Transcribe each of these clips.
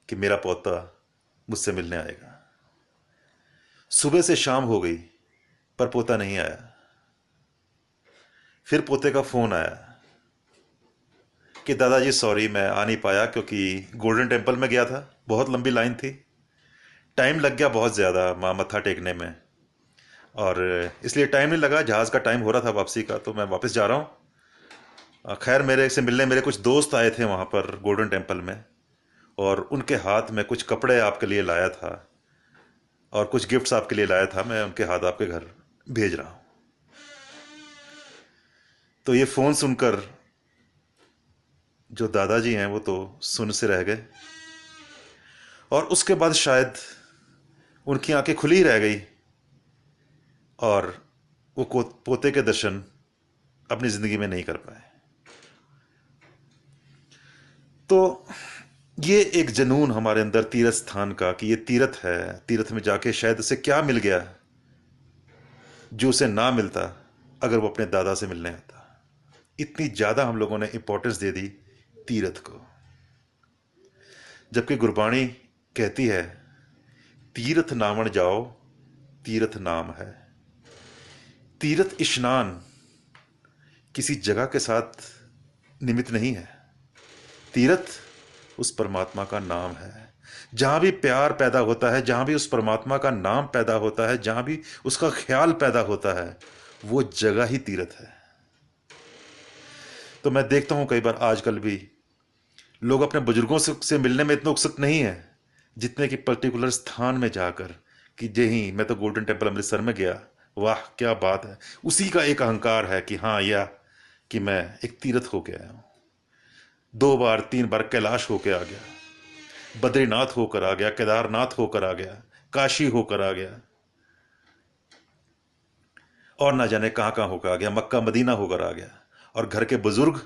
कि मेरा पोता मुझसे मिलने आएगा। सुबह से शाम हो गई पर पोता नहीं आया। फिर पोते का फोन आया कि दादाजी सॉरी मैं आ नहीं पाया क्योंकि गोल्डन टेम्पल में गया था, बहुत लंबी लाइन थी, टाइम लग गया बहुत ज़्यादा माँ मत्था टेकने में, और इसलिए टाइम नहीं लगा, जहाज़ का टाइम हो रहा था वापसी का, तो मैं वापस जा रहा हूँ। खैर मेरे से मिलने मेरे कुछ दोस्त आए थे वहाँ पर गोल्डन टेम्पल में, और उनके हाथ में कुछ कपड़े आपके लिए लाया था और कुछ गिफ्ट्स आपके लिए लाया था, मैं उनके हाथ आपके घर भेज रहा हूँ। तो ये फ़ोन सुनकर जो दादाजी हैं वो तो सुन से रह गए, और उसके बाद शायद उनकी आंखें खुली ही रह गई और वो पोते के दर्शन अपनी ज़िंदगी में नहीं कर पाए। तो ये एक जनून हमारे अंदर तीर्थ स्थान का कि ये तीर्थ है, तीर्थ में जाके शायद उसे क्या मिल गया जो उसे ना मिलता अगर वो अपने दादा से मिलने आता। इतनी ज़्यादा हम लोगों ने इंपॉर्टेंस दे दी तीर्थ को, जबकि गुरबाणी कहती है तीर्थ नावण जाओ तीर्थ नाम है। तीर्थ स्नान किसी जगह के साथ निमित्त नहीं है, तीर्थ उस परमात्मा का नाम है। जहां भी प्यार पैदा होता है, जहां भी उस परमात्मा का नाम पैदा होता है, जहां भी उसका ख्याल पैदा होता है, वो जगह ही तीर्थ है। तो मैं देखता हूं कई बार आजकल भी लोग अपने बुजुर्गों से मिलने में इतने उत्सुक नहीं है जितने कि पर्टिकुलर स्थान में जाकर कि यही मैं तो गोल्डन टेम्पल अमृतसर में गया, वाह क्या बात है, उसी का एक अहंकार है कि हाँ या कि मैं एक तीर्थ होके आया हूं, 2 बार 3 बार कैलाश होके आ गया, बद्रीनाथ होकर आ गया, केदारनाथ होकर आ गया, काशी होकर आ गया, और ना जाने कहां कहां होकर आ गया, मक्का मदीना होकर आ गया। और घर के बुजुर्ग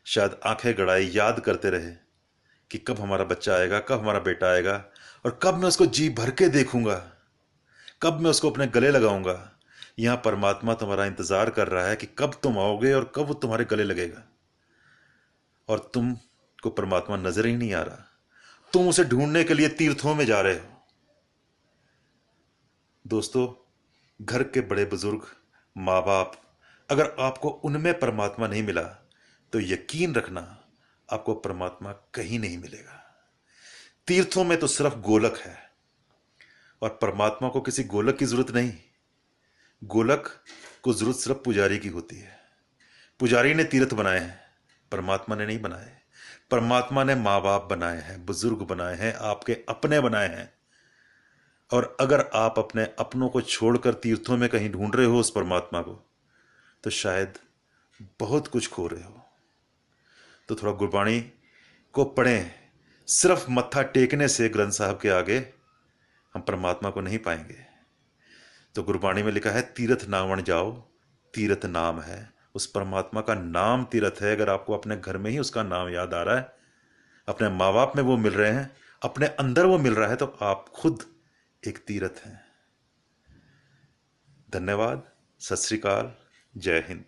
शायद आंखें गड़ाई याद करते रहे कि कब हमारा बच्चा आएगा, कब हमारा बेटा आएगा, और कब मैं उसको जी भर के देखूंगा, कब मैं उसको अपने गले लगाऊंगा। यहां परमात्मा तुम्हारा इंतजार कर रहा है कि कब तुम आओगे और कब वो तुम्हारे गले लगेगा, और तुम को परमात्मा नजर ही नहीं आ रहा, तुम उसे ढूंढने के लिए तीर्थों में जा रहे हो। दोस्तों, घर के बड़े बुजुर्ग, माँ बाप, अगर आपको उनमें परमात्मा नहीं मिला तो यकीन रखना आपको परमात्मा कहीं नहीं मिलेगा। तीर्थों में तो सिर्फ गोलक है, और परमात्मा को किसी गोलक की जरूरत नहीं। गोलक को जरूरत सिर्फ पुजारी की होती है। पुजारी ने तीर्थ बनाए हैं, परमात्मा ने नहीं बनाए। परमात्मा ने माँ बाप बनाए हैं, बुजुर्ग बनाए हैं, आपके अपने बनाए हैं। और अगर आप अपने अपनों को छोड़कर तीर्थों में कहीं ढूंढ रहे हो उस परमात्मा को, तो शायद बहुत कुछ खो रहे हो। तो थोड़ा गुरबाणी को पढ़ें। सिर्फ मत्था टेकने से ग्रंथ साहब के आगे हम परमात्मा को नहीं पाएंगे। तो गुरबाणी में लिखा है तीर्थ नावण जाओ तीर्थ नाम है। उस परमात्मा का नाम तीर्थ है। अगर आपको अपने घर में ही उसका नाम याद आ रहा है, अपने माँ बाप में वो मिल रहे हैं, अपने अंदर वो मिल रहा है, तो आप खुद एक तीर्थ हैं। धन्यवाद। सत श्री अकाल। जय हिंद।